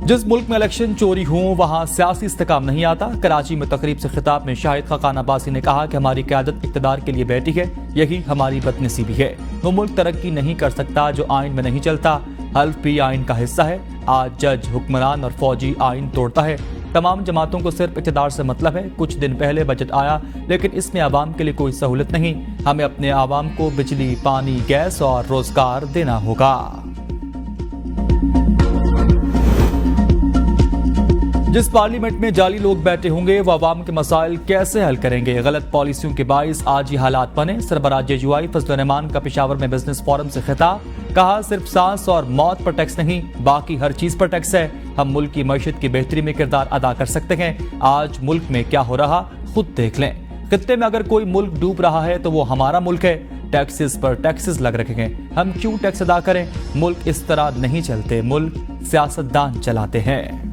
जिस मुल्क में इलेक्शन चोरी हो वहां सियासी इस्तेकाम नहीं आता। कराची में तकरीब से खिताब में शाहिद खाकान अब्बासी ने कहा कि हमारी क़यादत इक़्तिदार के लिए बैठी है, यही हमारी बदनसीबी है। वो मुल्क तरक्की नहीं कर सकता जो आइन में नहीं चलता। हल्फ भी आइन का हिस्सा है। आज जज, हुक्मरान और फौजी आइन तोड़ता है। तमाम जमातों को सिर्फ इक़्तिदार से मतलब है। कुछ दिन पहले बजट आया लेकिन इसमें आवाम के लिए कोई सहूलत नहीं। हमें अपने आवाम को बिजली, पानी, गैस और रोजगार देना होगा। जिस पार्लियामेंट में जाली लोग बैठे होंगे वो आवाम के मसाइल कैसे हल करेंगे। गलत पॉलिसियों के बाइस आज ये हालात बने। सरबराह जेजुआई फजलुर रहमान का पेशावर में बिजनेस फोरम से खिताब। कहा सिर्फ सांस और मौत पर टैक्स नहीं, बाकी हर चीज पर टैक्स है। हम मुल्क की मईशत की बेहतरी में किरदार अदा कर सकते हैं। आज मुल्क में क्या हो रहा खुद देख लें। खित्ते में अगर कोई मुल्क डूब रहा है तो वो हमारा मुल्क है। टैक्सेस पर टैक्सेस लग रखे हैं, हम क्यों टैक्स अदा करें। मुल्क इस तरह नहीं चलते, मुल्क सियासतदान चलाते हैं।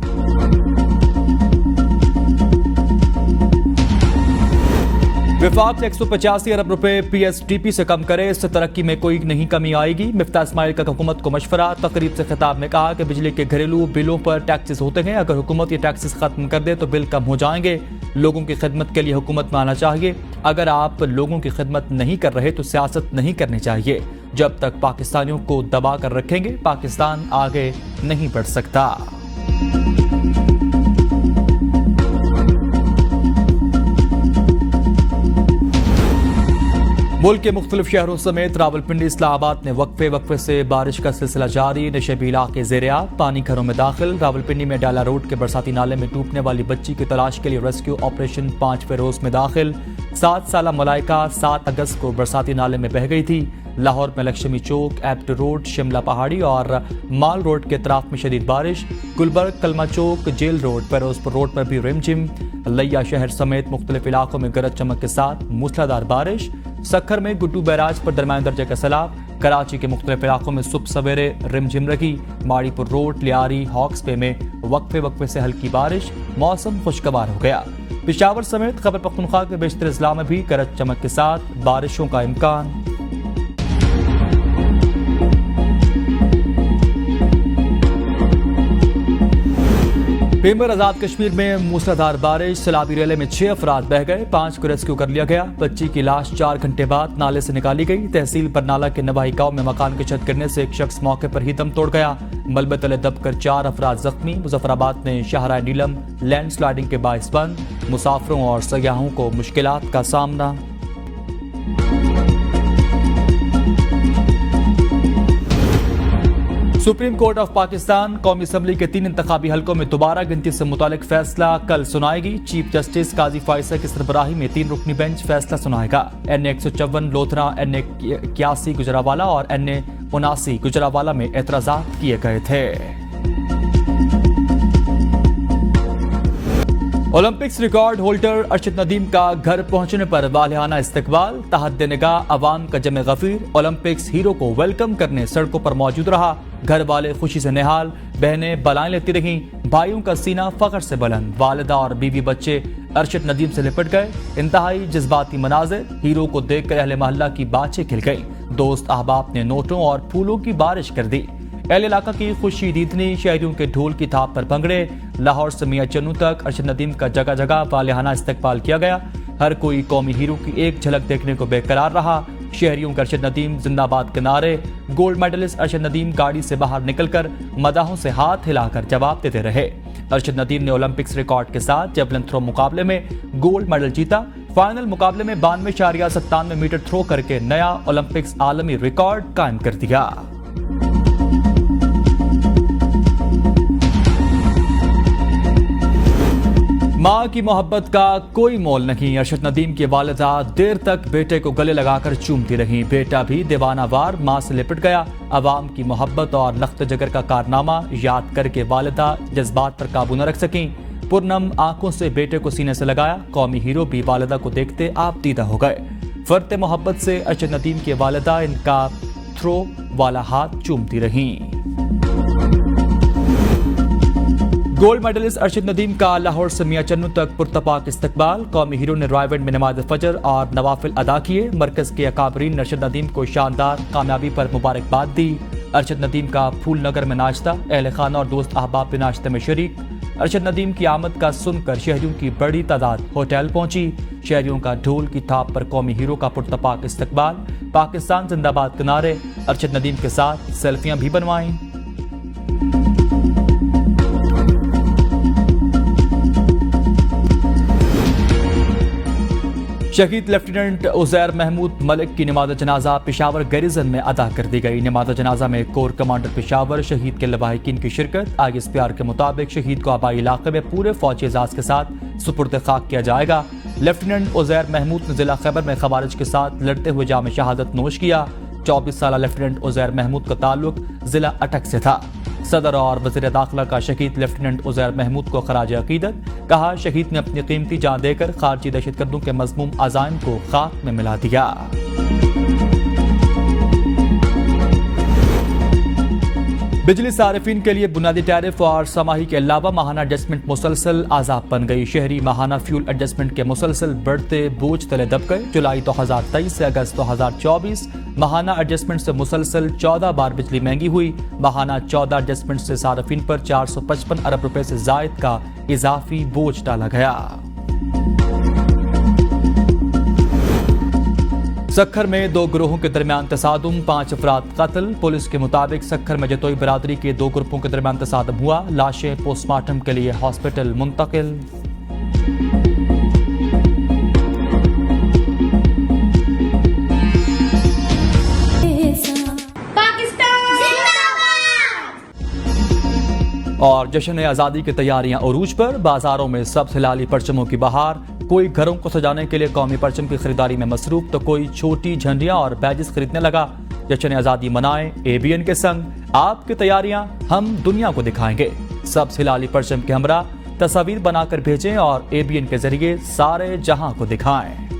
विफाक 185 अरब रुपए पीएसडीपी से कम करे, इससे तरक्की में कोई नहीं कमी आएगी। मिफ्ता इस्माइल का हुकूमत को मशवरा। तकरीब से खिताब में कहा कि बिजली के घरेलू बिलों पर टैक्सेस होते हैं, अगर हुकूमत ये टैक्सेस खत्म कर दे तो बिल कम हो जाएंगे। लोगों की खिदमत के लिए हुकूमत में आना चाहिए। अगर आप लोगों की खिदमत नहीं कर रहे तो सियासत नहीं करनी चाहिए। जब तक पाकिस्तानियों को दबा कर रखेंगे पाकिस्तान आगे नहीं बढ़ सकता। मुल्क के मुख्तलिफ शहरों समेत रावलपिंडी, इस्लामाबाद में वक्फे से बारिश का सिलसिला जारी। नशेबी इलाके ज़ेर-ए-आब, पानी घरों में दाखिल। रावलपिंडी में डाला रोड के बरसाती नाले में डूबने वाली बच्ची की तलाश के लिए रेस्क्यू ऑपरेशन 5वें रोज में दाखिल। 7 साला मलाइका 7 अगस्त को बरसाती नाले में बह गई थी। लाहौर में लक्ष्मी चौक, एप्ट रोड, शिमला पहाड़ी और माल रोड के अतराफ में शदीद बारिश। गुलबर्ग, कलमा चौक, जेल रोड, फिरोजपुर रोड पर भी रिमझिम। लिया शहर समेत मुख्तलिफ इलाकों में गरज चमक के साथ मूसलाधार बारिश। सखर में गुड्डू बैराज पर दरमियान दर्जे का सैलाब। कराची के मुख्तलिफ इलाकों में सुबह सवेरे रिमझिम रही। माड़ीपुर रोड, लियारी, हॉक्स पे में वक्फे से हल्की बारिश। मौसम खुशगवार हो गया। पेशावर समेत खैबर पख्तूनख्वा के बेशतर अजला में भी गरज चमक के साथ बारिशों का इम्कान। पेमर आजाद कश्मीर में मूसलाधार बारिश। सैलाबी रेले में 6 अफराद बह गए, 5 को रेस्क्यू कर लिया गया। बच्ची की लाश 4 घंटे बाद नाले से निकाली गई। तहसील बरनाला के नवाही गांव में मकान की छत गिरने से एक शख्स मौके पर ही दम तोड़ गया। मलबे तले दबकर 4 अफराद जख्मी। मुजफ्फराबाद में शाहराह नीलम लैंडस्लाइडिंग के बाइस बंद। मुसाफिरों और सयाहों को मुश्किलात का सामना। सुप्रीम कोर्ट ऑफ पाकिस्तान कौमी असम्बली के 3 इंतखाबी हलकों में दोबारा गिनती से मुतालिक फैसला कल सुनाएगी। चीफ जस्टिस काजी फाइसर की सरबराही में 3 रुकनी बेंच फैसला सुनाएगा। NA 154 लोधरा, NA 81 गुजरावाला और NA 79 गुजरावाला में एतराजात किए गए थे। Olympics record holder Arshad Nadeem का घर पहुंचने पर वालिहाना इस्तकबाल। तहत निगाह अवाम का जमे गफीर। ओलंपिक्स हीरो को वेलकम करने सड़कों पर मौजूद रहा। घर वाले खुशी से निहाल, बहनें बलाएं लेती रहीं। भाइयों का सीना फख्र से बुलंद। वालिदा और बीवी बच्चे अरशद नदीम से लिपट गए। इंतहाई जज्बाती मनाजिर। हीरो को देखकर अहले मोहल्ला की बातें खिल गई। दोस्त अहबाब ने नोटों और फूलों की बारिश कर दी। अहले इलाका की खुशी दीदनी, शहरियों के ढोल की थाप पर भंगड़े। लाहौर से मियां चन्नू तक अरशद नदीम का जगह जगह वालिहाना इस्तकबाल किया गया। हर कोई कौमी हीरो की एक झलक देखने को बेकरार रहा। शहरियों के अरशद नदीम जिंदाबाद के नारे। गोल्ड मेडलिस्ट अरशद नदीम गाड़ी से बाहर निकलकर मदाहों से हाथ हिलाकर जवाब देते रहे। अरशद नदीम ने ओलंपिक्स रिकॉर्ड के साथ जेवलिन थ्रो मुकाबले में गोल्ड मेडल जीता। फाइनल मुकाबले में 92.97 मीटर थ्रो करके नया ओलंपिक्स आलमी रिकॉर्ड कायम कर दिया। माँ की मोहब्बत का कोई मोल नहीं। अरशद नदीम की वालिदा देर तक बेटे को गले लगाकर चूमती रही। बेटा भी दीवानावार माँ से लिपट गया। अवाम की मोहब्बत और लख्त जगर का कारनामा याद करके वालिदा जज्बात पर काबू न रख सकी। पुरनम आंखों से बेटे को सीने से लगाया। कौमी हीरो भी वालिदा को देखते आप दीदा हो गए। फर्ते मोहब्बत से अरशद नदीम की वालिदा इनका थ्रो वाला हाथ चूमती रही। गोल्ड मेडलिस्ट अरशद नदीम का लाहौर से मियां चन्नू तक पुरतपाक इस्तकबाल। कौमी हीरो ने रायगढ़ में नमाज फजर और नवाफिल अदा किए। मरकज के अकाबरीन अरशद नदीम को शानदार कामयाबी पर मुबारकबाद दी। अरशद नदीम का फूल नगर में नाश्ता, अहले खाना और दोस्त अहबाब भी नाश्ते में शरीक। अरशद नदीम की आमद का सुनकर शहरियों की बड़ी तादाद होटल पहुंची। शहरियों का ढोल की थाप पर कौमी हीरो का पुरतपाक इस्तकबाल, पाकिस्तान जिंदाबाद के नारे, अरशद नदीम के साथ सेल्फियां भी बनवाईं। शहीद लेफ्टिनेंट उजैर महमूद मलिक की नमाज जनाजा पेशावर गैरिजन में अदा कर दी गई। नमाज जनाजा में कोर कमांडर पेशावर शहीद के लवाहिकीन की शिरकत। ISPR के मुताबिक शहीद को आबाई इलाके में पूरे फौजी एजाज के साथ सुपुर्द खाक किया जाएगा। लेफ्टिनेंट उजैर महमूद ने जिला खैबर में खवारिज के साथ लड़ते हुए जाम शहादत नोश किया। 24 साल लेफ्टिनेंट उजैर महमूद का ताल्लुक जिला अटक से था। सदर और वज़ीर दाखिला का शहीद लेफ्टिनेंट उजैर महमूद को खराज अकीदत। कहा, शहीद ने अपनी कीमती जान देकर खारजी दहशतगर्दों के मज़मूम अज़ाइम को खाक में मिला दिया। बिजली सारिफिन के लिए बुनियादी टैरिफ और समाही के अलावा माहाना एडजस्टमेंट मुसलसल आज़ाब बन गई। शहरी माहाना फ्यूल एडजस्टमेंट के मुसलसल बढ़ते बोझ तले दब गए। जुलाई 2023 से अगस्त 2024 माहाना एडजस्टमेंट से मुसलसल 14 बार बिजली महंगी हुई। माहाना 14 एडजस्टमेंट से सारिफिन पर 455 अरब रुपए से जायद का इजाफी बोझ डाला गया। सक्खर में 2 ग्रोहों के दरमियान तसादुम, 5 अफराद कत्ल। पुलिस के मुताबिक सक्खर में जतोई बरादरी के 2 ग्रुपों के दरमियान तसादुम हुआ। लाशें पोस्टमार्टम के लिए हॉस्पिटल मुंतकिल। और जश्न आज़ादी की तैयारियां उरूज पर। बाजारों में सबसे लाली परचमों की बहार। कोई घरों को सजाने के लिए कौमी परचम की खरीदारी में मसरूफ तो कोई छोटी झंडियां और बैजेस खरीदने लगा। जश्न आज़ादी मनाएं ABN के संग। आपकी तैयारियां हम दुनिया को दिखाएंगे। सबसे लाली परचम के हमरा तस्वीर बनाकर भेजें और ABN के जरिए सारे जहां को दिखाएं।